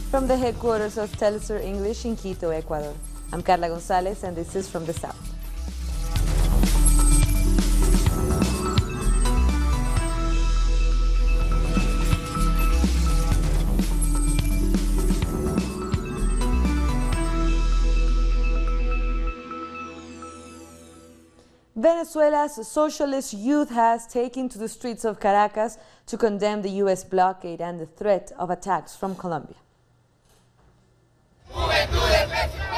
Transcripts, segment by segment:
From the headquarters of Telesur English in Quito, Ecuador, I'm Carla Gonzalez, and this is From the South. Venezuela's socialist youth has taken to the streets of Caracas to condemn the U.S. blockade and the threat of attacks from Colombia.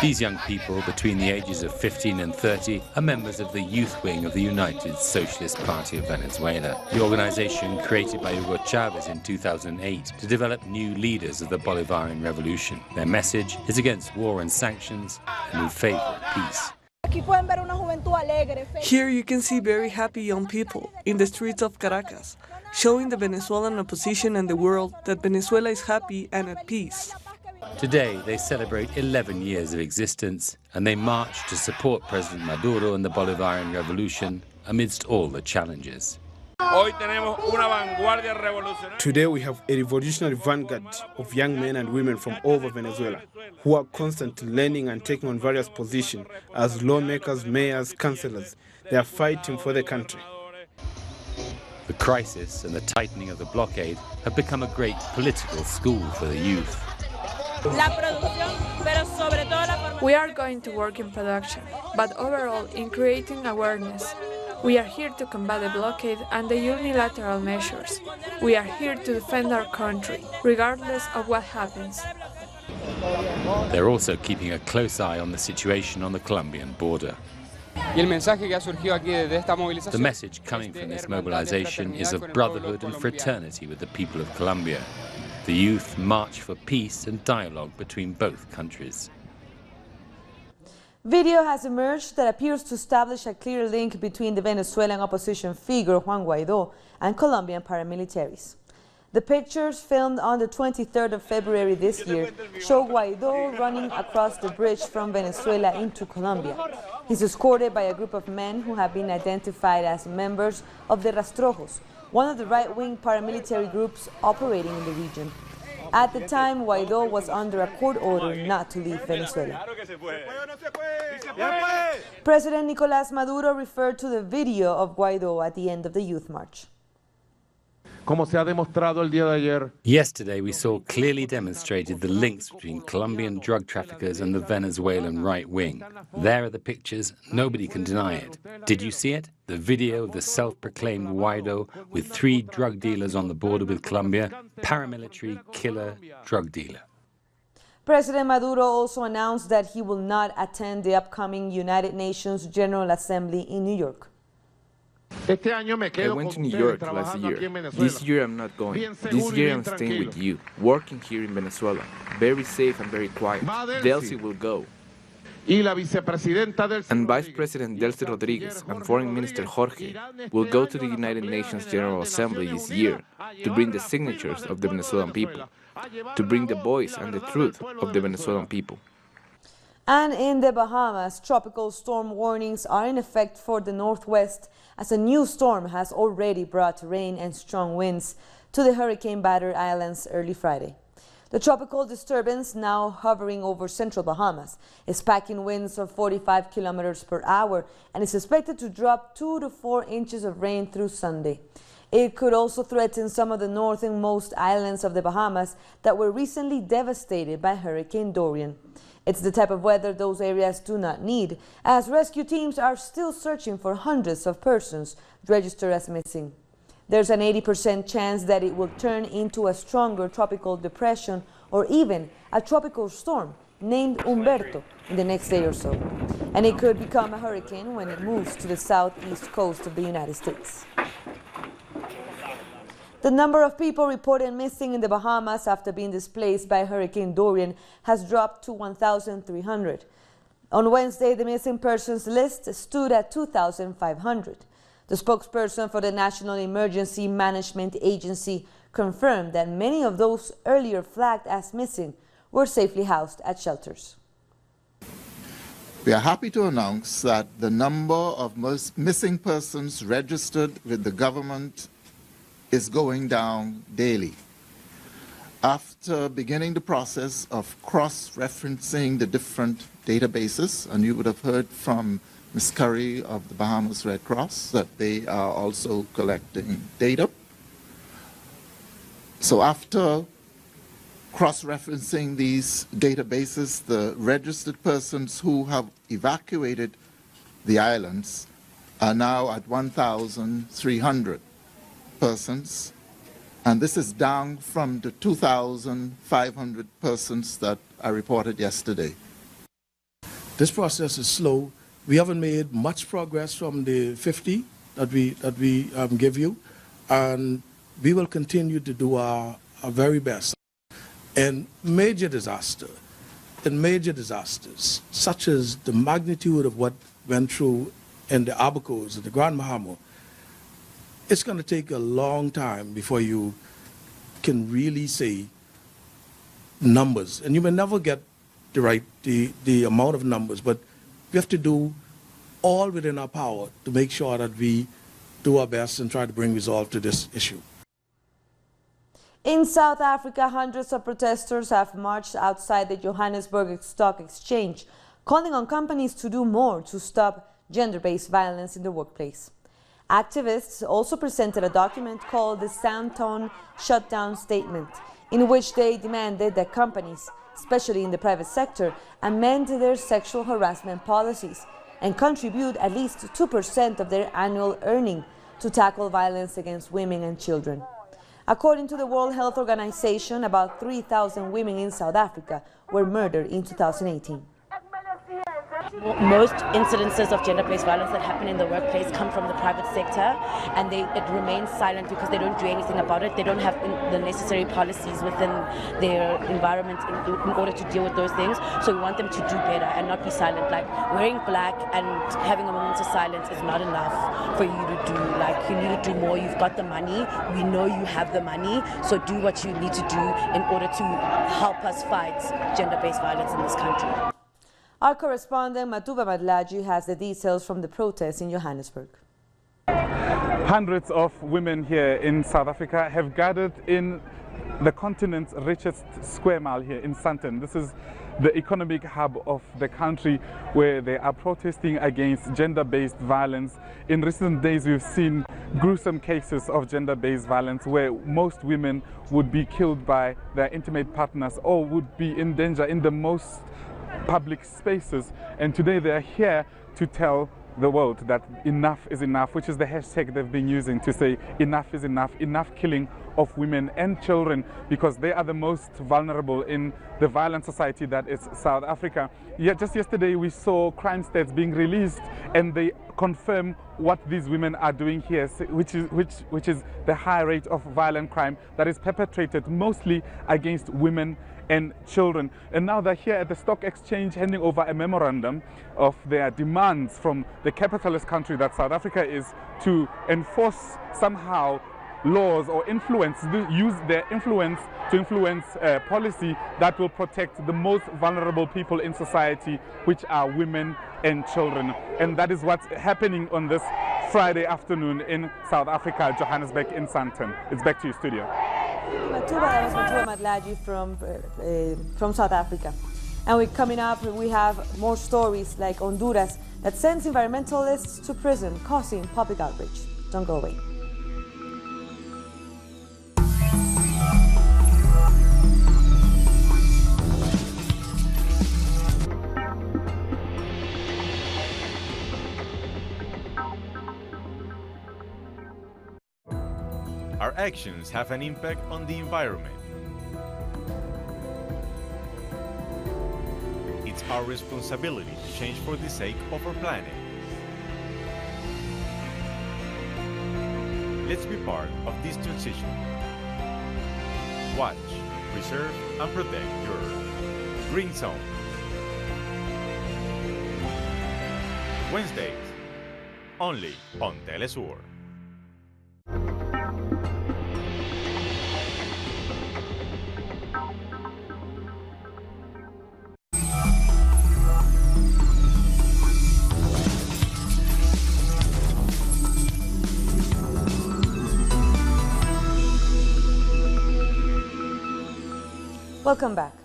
These young people, between the ages of 15 and 30, are members of the youth wing of the United Socialist Party of Venezuela, the organization created by Hugo Chavez in 2008 to develop new leaders of the Bolivarian Revolution. Their message is against war and sanctions and in favor of peace. Here you can see very happy young people in the streets of Caracas, showing the Venezuelan opposition and the world that Venezuela is happy and at peace. Today they celebrate 11 years of existence and they march to support President Maduro and the Bolivarian Revolution amidst all the challenges. Today we have a revolutionary vanguard of young men and women from all over Venezuela who are constantly learning and taking on various positions as lawmakers, mayors, councillors. They are fighting for the country. The crisis and the tightening of the blockade have become a great political school for the youth. We are going to work in production, but overall in creating awareness. We are here to combat the blockade and the unilateral measures. We are here to defend our country, regardless of what happens. They're also keeping a close eye on the situation on the Colombian border. The message coming from this mobilization is of brotherhood and fraternity with the people of Colombia. The youth march for peace and dialogue between both countries. Video has emerged that appears to establish a clear link between the Venezuelan opposition figure Juan Guaidó and Colombian paramilitaries. The pictures, filmed on the 23rd of February this year, show Guaidó running across the bridge from Venezuela into Colombia. He's escorted by a group of men who have been identified as members of the Rastrojos, one of the right-wing paramilitary groups operating in the region. At the time, Guaidó was under a court order not to leave Venezuela. President Nicolás Maduro referred to the video of Guaidó at the end of the youth march. Yesterday we saw clearly demonstrated the links between Colombian drug traffickers and the Venezuelan right wing. There are the pictures, nobody can deny it. Did you see it? The video of the self-proclaimed Guaidó with 3 drug dealers on the border with Colombia, paramilitary killer drug dealer. President Maduro also announced that he will not attend the upcoming United Nations General Assembly in New York. I went to New York last year. This year I'm not going. This year I'm staying with you, working here in Venezuela. Very safe and very quiet. Delcy will go. And Vice President Delcy Rodriguez and Foreign Minister Jorge will go to the United Nations General Assembly this year to bring the signatures of the Venezuelan people, to bring the voice and the truth of the Venezuelan people. And in the Bahamas, tropical storm warnings are in effect for the northwest as a new storm has already brought rain and strong winds to the hurricane-battered islands early Friday. The tropical disturbance, now hovering over central Bahamas, is packing winds of 45 kilometers per hour and is expected to drop 2 to 4 inches of rain through Sunday. It could also threaten some of the northernmost islands of the Bahamas that were recently devastated by Hurricane Dorian. It's the type of weather those areas do not need, as rescue teams are still searching for hundreds of persons registered as missing. There's an 80% chance that it will turn into a stronger tropical depression or even a tropical storm named Humberto in the next day or so. And it could become a hurricane when it moves to the southeast coast of the United States. The number of people reported missing in the Bahamas after being displaced by Hurricane Dorian has dropped to 1,300. On Wednesday, the missing persons list stood at 2,500. The spokesperson for the National Emergency Management Agency confirmed that many of those earlier flagged as missing were safely housed at shelters. We are happy to announce that the number of missing persons registered with the government is going down daily. after beginning the process of cross-referencing the different databases, and you would have heard from Ms. Curry of the Bahamas Red Cross that they are also collecting data. So after cross-referencing these databases, the registered persons who have evacuated the islands are now at 1,300 persons, and this is down from the 2,500 persons that I reported yesterday. This process is slow. We haven't made much progress from the 50 that we give you, and we will continue to do our very best. In major disasters, such as the magnitude of what went through in the Abacos and the Grand Bahama, it's going to take a long time before you can really say numbers. And you may never get the amount of numbers, but we have to do all within our power to make sure that we do our best and try to bring resolve to this issue. In South Africa, hundreds of protesters have marched outside the Johannesburg Stock Exchange, calling on companies to do more to stop gender-based violence in the workplace. Activists also presented a document called the Soundtone Shutdown Statement, in which they demanded that companies, especially in the private sector, amend their sexual harassment policies and contribute at least 2% of their annual earning to tackle violence against women and children. According to the World Health Organization, about 3,000 women in South Africa were murdered in 2018. Most incidences of gender-based violence that happen in the workplace come from the private sector, and it remains silent because they don't do anything about it. They don't have the necessary policies within their environment in order to deal with those things. So we want them to do better and not be silent. Like, wearing black and having a moment of silence is not enough for you to do. Like, you need to do more. You've got the money. We know you have the money. So do what you need to do in order to help us fight gender-based violence in this country. Our correspondent Matuba Madlaji has the details from the protests in Johannesburg. Hundreds of women here in South Africa have gathered in the continent's richest square mile here in Sandton. This is the economic hub of the country, where they are protesting against gender-based violence. In recent days, we've seen gruesome cases of gender-based violence where most women would be killed by their intimate partners or would be in danger in the most public spaces, and today they are here to tell the world that enough is enough, which is the hashtag they've been using to say enough is enough, enough killing of women and children, because they are the most vulnerable in the violent society that is South Africa. Yet just yesterday we saw crime stats being released, and they confirm what these women are doing here, which is the high rate of violent crime that is perpetrated mostly against women and children. And now they're here at the stock exchange handing over a memorandum of their demands from the capitalist country that South Africa is to enforce somehow laws or use their influence to influence policy that will protect the most vulnerable people in society, which are women and children. And that is what's happening on this Friday afternoon in South Africa, Johannesburg in Sandton. It's back to you, studio. Matuba Madlaji from South Africa. And coming up, we have more stories like Honduras that sends environmentalists to prison, causing public outrage. Don't go away. Our actions have an impact on the environment. It's our responsibility to change for the sake of our planet. Let's be part of this transition. Watch, preserve, and protect your Green Zone. Wednesdays, only on Telesur. Welcome back.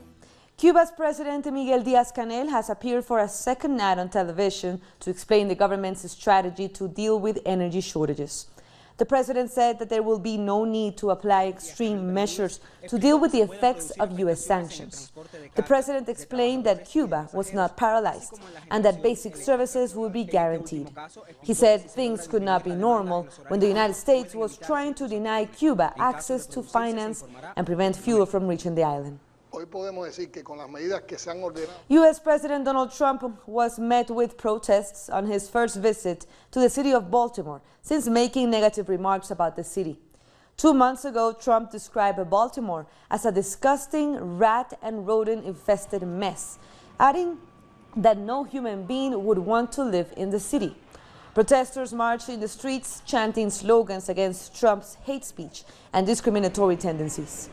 Cuba's President Miguel Díaz-Canel has appeared for a second night on television to explain the government's strategy to deal with energy shortages. The president said that there will be no need to apply extreme measures to deal with the effects of U.S. sanctions. The president explained that Cuba was not paralyzed and that basic services would be guaranteed. He said things could not be normal when the United States was trying to deny Cuba access to finance and prevent fuel from reaching the island. U.S. President Donald Trump was met with protests on his first visit to the city of Baltimore since making negative remarks about the city. 2 months ago, Trump described Baltimore as a disgusting rat and rodent-infested mess, adding that no human being would want to live in the city. Protesters marched in the streets chanting slogans against Trump's hate speech and discriminatory tendencies.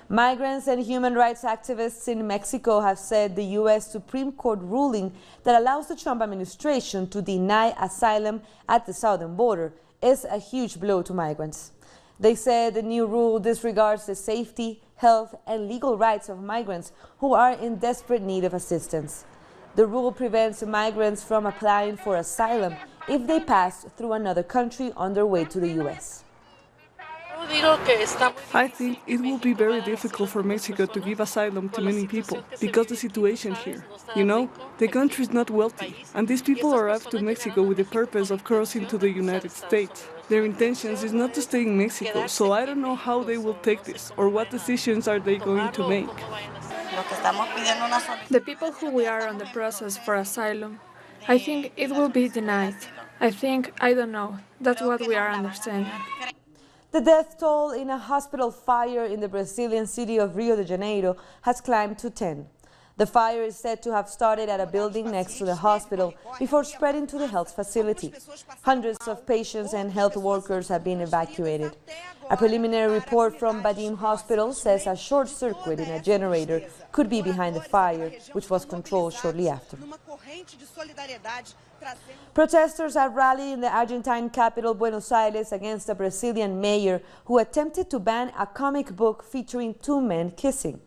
Migrants and human rights activists in Mexico have said the U.S. Supreme Court ruling that allows the Trump administration to deny asylum at the southern border is a huge blow to migrants. They said the new rule disregards the safety, health, and legal rights of migrants who are in desperate need of assistance. The rule prevents migrants from applying for asylum if they pass through another country on their way to the U.S. I think it will be very difficult for Mexico to give asylum to many people because the situation here. You know, the country is not wealthy, and these people arrived to Mexico with the purpose of crossing to the United States. Their intentions is not to stay in Mexico, so I don't know how they will take this or what decisions are they going to make. The people who we are on the process for asylum, I think it will be denied. I don't know. That's what we are understanding. The death toll in a hospital fire in the Brazilian city of Rio de Janeiro has climbed to 10. The fire is said to have started at a building next to the hospital before spreading to the health facility. Hundreds of patients and health workers have been evacuated. A preliminary report from Badim Hospital says a short circuit in a generator could be behind the fire, which was controlled shortly after. Protesters have rallied in the Argentine capital Buenos Aires against a Brazilian mayor who attempted to ban a comic book featuring two men kissing.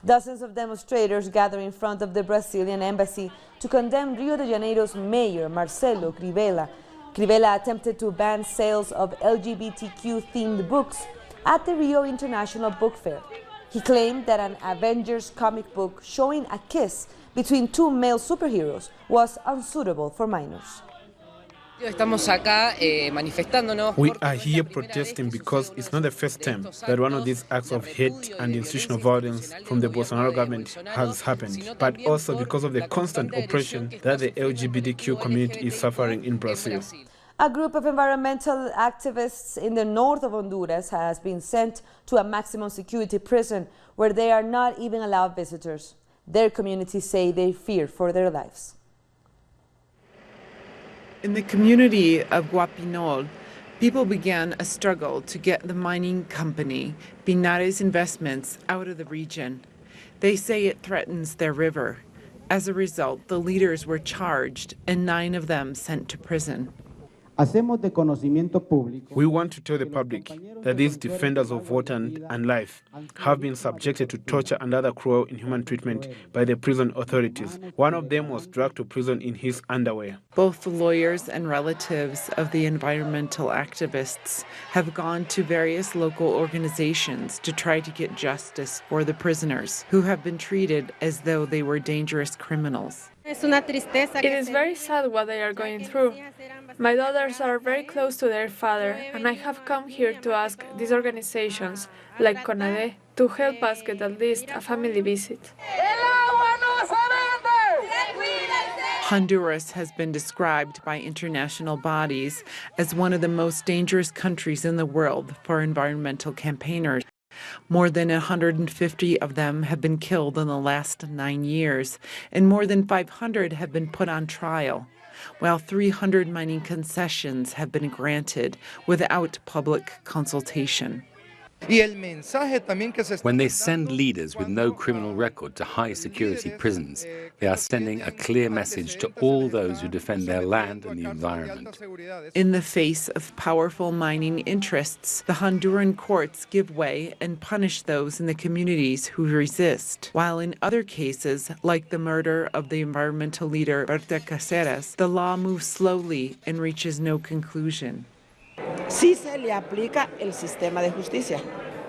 Dozens of demonstrators gathered in front of the Brazilian embassy to condemn Rio de Janeiro's mayor, Marcelo Crivella. Crivella attempted to ban sales of LGBTQ-themed books at the Rio International Book Fair. He claimed that an Avengers comic book showing a kiss between two male superheroes was unsuitable for minors. We are here protesting because it's not the first time that one of these acts of hate and institutional violence from the Bolsonaro government has happened, but also because of the constant oppression that the LGBTQ community is suffering in Brazil. A group of environmental activists in the north of Honduras has been sent to a maximum security prison where they are not even allowed visitors. Their communities say they fear for their lives. In the community of Guapinol, people began a struggle to get the mining company, Pinares Investments, out of the region. They say it threatens their river. As a result, the leaders were charged and 9 of them sent to prison. We want to tell the public that these defenders of water and life have been subjected to torture and other cruel, inhuman treatment by the prison authorities. One of them was dragged to prison in his underwear. Both the lawyers and relatives of the environmental activists have gone to various local organizations to try to get justice for the prisoners, who have been treated as though they were dangerous criminals. It is very sad what they are going through. My daughters are very close to their father, and I have come here to ask these organizations, like CONADE, to help us get at least a family visit. Honduras has been described by international bodies as one of the most dangerous countries in the world for environmental campaigners. More than 150 of them have been killed in the last 9 years, and more than 500 have been put on trial, while 300 mining concessions have been granted without public consultation. When they send leaders with no criminal record to high-security prisons, they are sending a clear message to all those who defend their land and the environment. In the face of powerful mining interests, the Honduran courts give way and punish those in the communities who resist, while in other cases, like the murder of the environmental leader Berta Cáceres, the law moves slowly and reaches no conclusion. Sí se le aplica el sistema de justicia.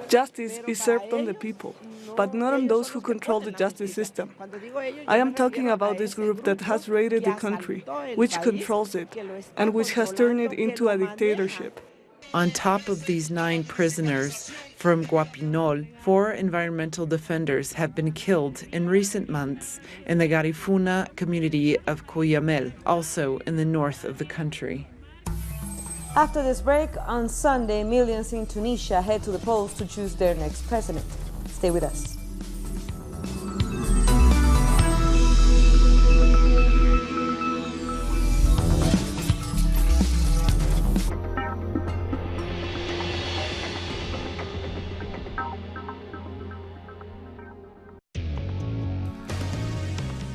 Justice is served on the people, but not on those who control the justice system. I am talking about this group that has raided the country, which controls it, and which has turned it into a dictatorship. On top of these 9 prisoners from Guapinol, 4 environmental defenders have been killed in recent months in the Garifuna community of Cuyamel, also in the north of the country. After this break, on Sunday, millions in Tunisia head to the polls to choose their next president. Stay with us.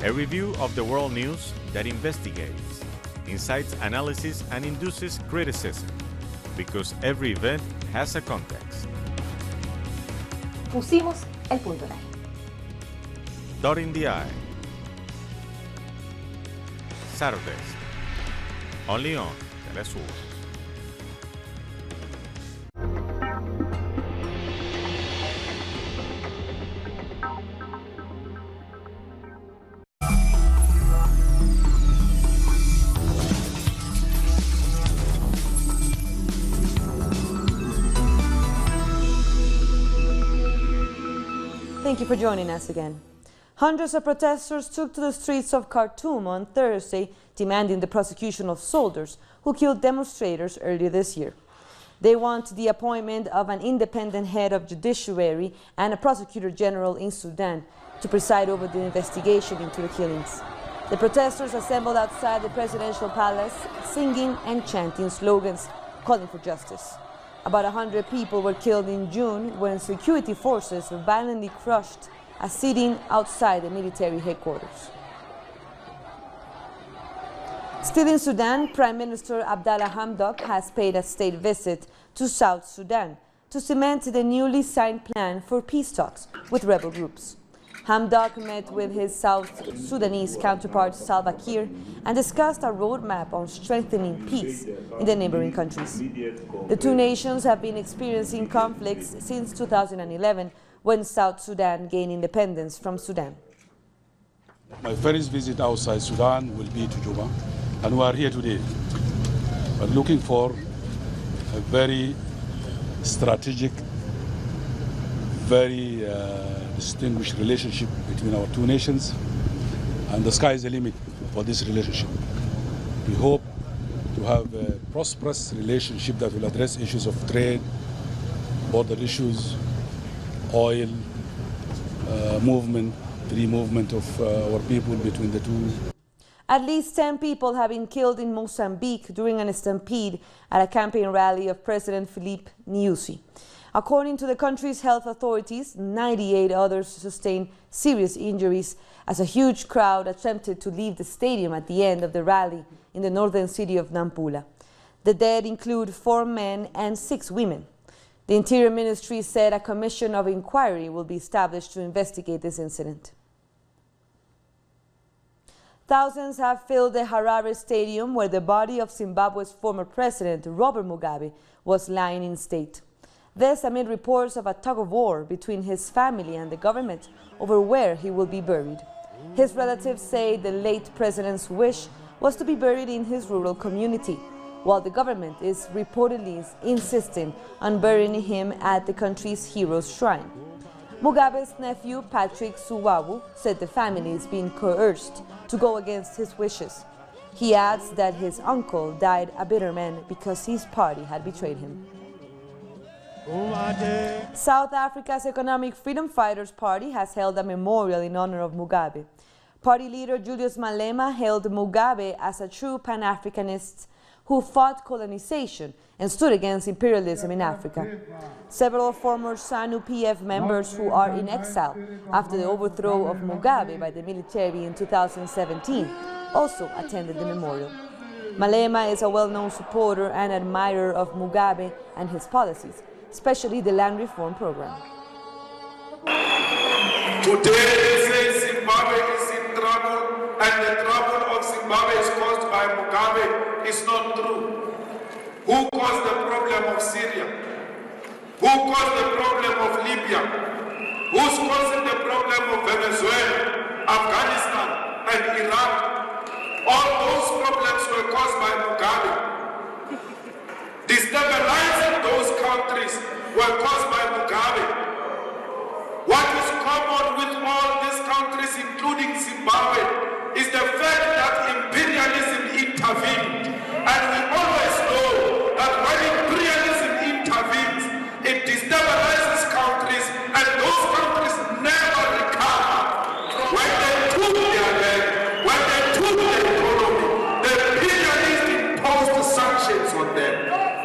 A review of the world news that investigates, incites analysis and induces criticism, because every event has a context. Pusimos el punto en él. Dot in the eye. Saturdays, only on Telesur. Thank you for joining us again. Hundreds of protesters took to the streets of Khartoum on Thursday, demanding the prosecution of soldiers who killed demonstrators earlier this year. They want the appointment of an independent head of judiciary and a prosecutor general in Sudan to preside over the investigation into the killings. The protesters assembled outside the presidential palace, singing and chanting slogans calling for justice. About 100 people were killed in June when security forces violently crushed a sit-in outside the military headquarters. Still in Sudan, Prime Minister Abdallah Hamdok has paid a state visit to South Sudan to cement the newly signed plan for peace talks with rebel groups. Hamdok met with his South Sudanese counterpart Salva Kiir and discussed a roadmap on strengthening peace in the neighboring countries. The two nations have been experiencing conflicts since 2011, when South Sudan gained independence from Sudan. My first visit outside Sudan will be to Juba, and we are here today. We're looking for a very strategic, very distinguished relationship between our two nations, and the sky is the limit for this relationship. We hope to have a prosperous relationship that will address issues of trade, border issues, oil, movement, free movement of our people between the two. At least 10 people have been killed in Mozambique during a stampede at a campaign rally of President Filipe Nyusi. According to the country's health authorities, 98 others sustained serious injuries as a huge crowd attempted to leave the stadium at the end of the rally in the northern city of Nampula. The dead include 4 men and 6 women. The Interior Ministry said a commission of inquiry will be established to investigate this incident. Thousands have filled the Harare Stadium, where the body of Zimbabwe's former president, Robert Mugabe, was lying in state. This amid reports of a tug-of-war between his family and the government over where he will be buried. His relatives say the late president's wish was to be buried in his rural community, while the government is reportedly insisting on burying him at the country's hero's shrine. Mugabe's nephew, Patrick Suwawu, said the family is being coerced to go against his wishes. He adds that his uncle died a bitter man because his party had betrayed him. South Africa's Economic Freedom Fighters Party has held a memorial in honor of Mugabe. Party leader Julius Malema hailed Mugabe as a true Pan-Africanist who who fought colonization and stood against imperialism in Africa. Several former SANU PF members who are in exile after the overthrow of Mugabe by the military in 2017 also attended the memorial. Malema is a well-known supporter and admirer of Mugabe and his policies, especially the land reform program. Today they say Zimbabwe is in trouble and the trouble of Zimbabwe is caused by Mugabe. It's not true. Who caused the problem of Syria? Who caused the problem of Libya? Who's causing the problem of Venezuela, Afghanistan and Iraq? All those problems were caused by Mugabe. Destabilizing those countries were caused by Mugabe. What is common with all these countries, including Zimbabwe, is the fact that imperialism intervened. And we always know that when imperialism intervenes, it destabilizes countries, and those countries never recover. When they took their land, when they took their economy, the imperialists imposed sanctions on them.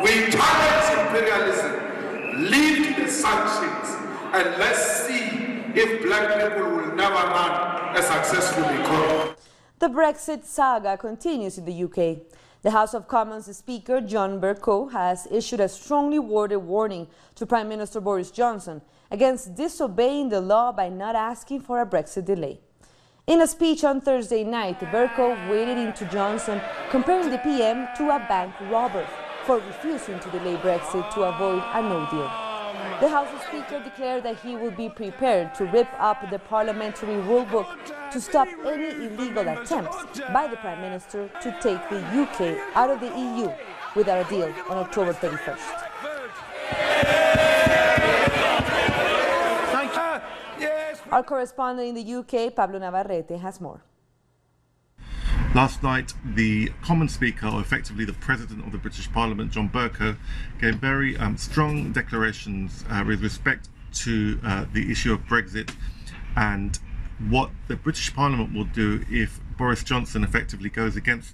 We challenge imperialism, lift the sanctions, and let's see if black people will never run a successful economy. The Brexit saga continues in the UK. The House of Commons Speaker John Bercow has issued a strongly worded warning to Prime Minister Boris Johnson against disobeying the law by not asking for a Brexit delay. In a speech on Thursday night, Bercow waded into Johnson, comparing the PM to a bank robber for refusing to delay Brexit to avoid a no-deal. The House Speaker declared that he will be prepared to rip up the parliamentary rulebook to stop any illegal attempts by the Prime Minister to take the UK out of the EU without a deal on October 31st. Our correspondent in the UK, Pablo Navarrete, has more. Last night, the Commons Speaker, or effectively the President of the British Parliament, John Bercow, gave very strong declarations with respect to the issue of Brexit and what the British Parliament will do if Boris Johnson effectively goes against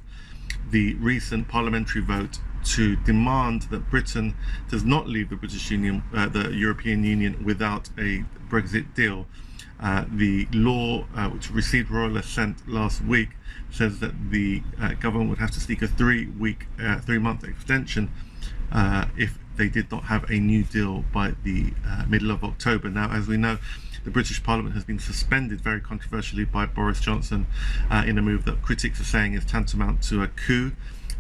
the recent parliamentary vote to demand that Britain does not leave the British Union, the European Union, without a Brexit deal. The law, which received royal assent last week, says that the government would have to seek a three-month extension if they did not have a new deal by the middle of October. Now, as we know, the British Parliament has been suspended very controversially by Boris Johnson in a move that critics are saying is tantamount to a coup,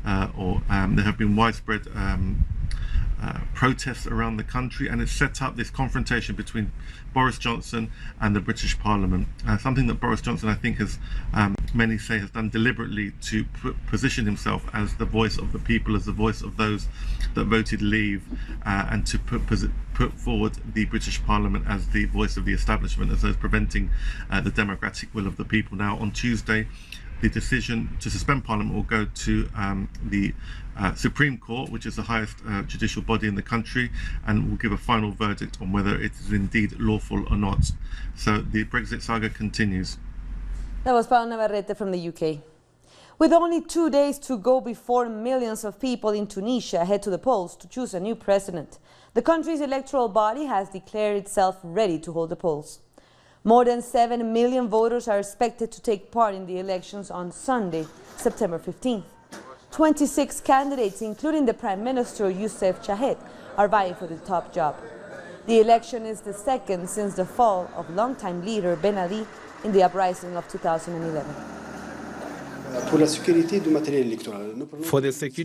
there have been widespread protests around the country, and it's set up this confrontation between Boris Johnson and the British Parliament. Something that Boris Johnson, I think, has many say has done deliberately to position himself as the voice of the people, as the voice of those that voted leave, and to put forward the British Parliament as the voice of the establishment, as those preventing the democratic will of the people. Now, on Tuesday, the decision to suspend Parliament will go to the Supreme Court, which is the highest judicial body in the country, and will give a final verdict on whether it is indeed lawful or not. So the Brexit saga continues. That was Pablo Navarrete from the UK. With only 2 days to go before millions of people in Tunisia head to the polls to choose a new president, the country's electoral body has declared itself ready to hold the polls. More than 7 million voters are expected to take part in the elections on Sunday, September 15th. 26 candidates, including the Prime Minister Youssef Chahed, are vying for the top job. The election is the second since the fall of longtime leader Ben Ali in the uprising of 2011. For the security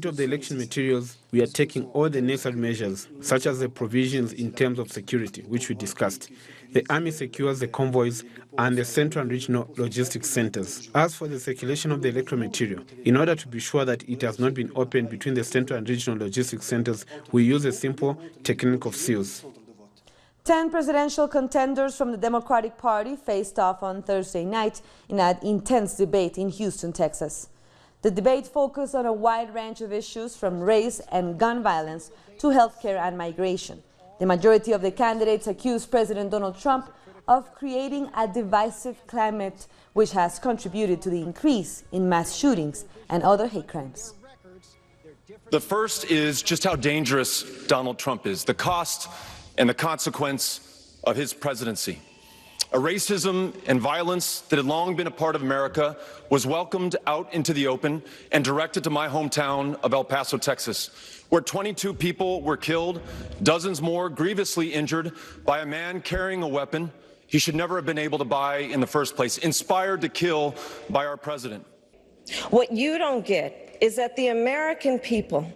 of the election materials, we are taking all the necessary measures, such as the provisions in terms of security, which we discussed. The army secures the convoys and the central and regional logistics centers. As for the circulation of the electoral material, in order to be sure that it has not been opened between the central and regional logistics centers, we use a simple technique of seals. 10 presidential contenders from the Democratic Party faced off on Thursday night in an intense debate in Houston, Texas. The debate focused on a wide range of issues from race and gun violence to healthcare and migration. The majority of the candidates accused President Donald Trump of creating a divisive climate which has contributed to the increase in mass shootings and other hate crimes. The first is just how dangerous Donald Trump is, the cost and the consequence of his presidency. A racism and violence that had long been a part of America was welcomed out into the open and directed to my hometown of El Paso, Texas, where 22 people were killed, dozens more grievously injured by a man carrying a weapon he should never have been able to buy in the first place, inspired to kill by our president. What you don't get is that the American people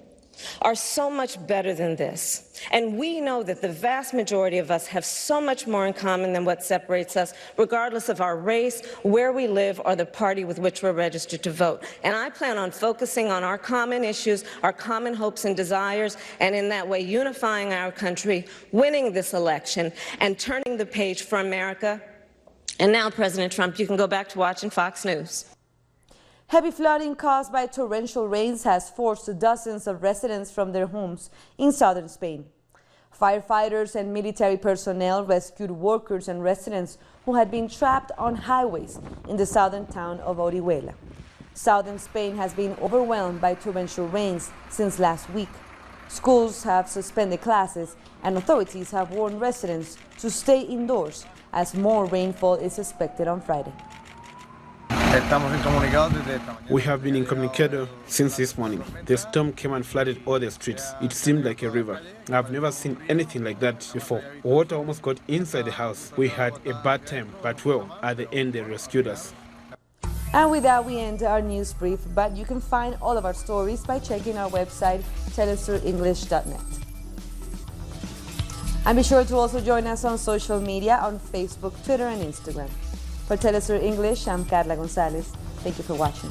are so much better than this. And we know that the vast majority of us have so much more in common than what separates us, regardless of our race, where we live, or the party with which we're registered to vote. And I plan on focusing on our common issues, our common hopes and desires, and in that way unifying our country, winning this election, and turning the page for America. And now, President Trump, you can go back to watching Fox News. Heavy flooding caused by torrential rains has forced dozens of residents from their homes in southern Spain. Firefighters and military personnel rescued workers and residents who had been trapped on highways in the southern town of Orihuela. Southern Spain has been overwhelmed by torrential rains since last week. Schools have suspended classes, and authorities have warned residents to stay indoors as more rainfall is expected on Friday. We have been incommunicado since this morning. The storm came and flooded all the streets. It seemed like a river. I've never seen anything like that before. Water almost got inside the house. We had a bad time, but well, at the end they rescued us. And with that, we end our news brief, but you can find all of our stories by checking our website, telesurenglish.net. And be sure to also join us on social media on Facebook, Twitter, and Instagram. For Telesur English, I'm Carla Gonzalez. Thank you for watching.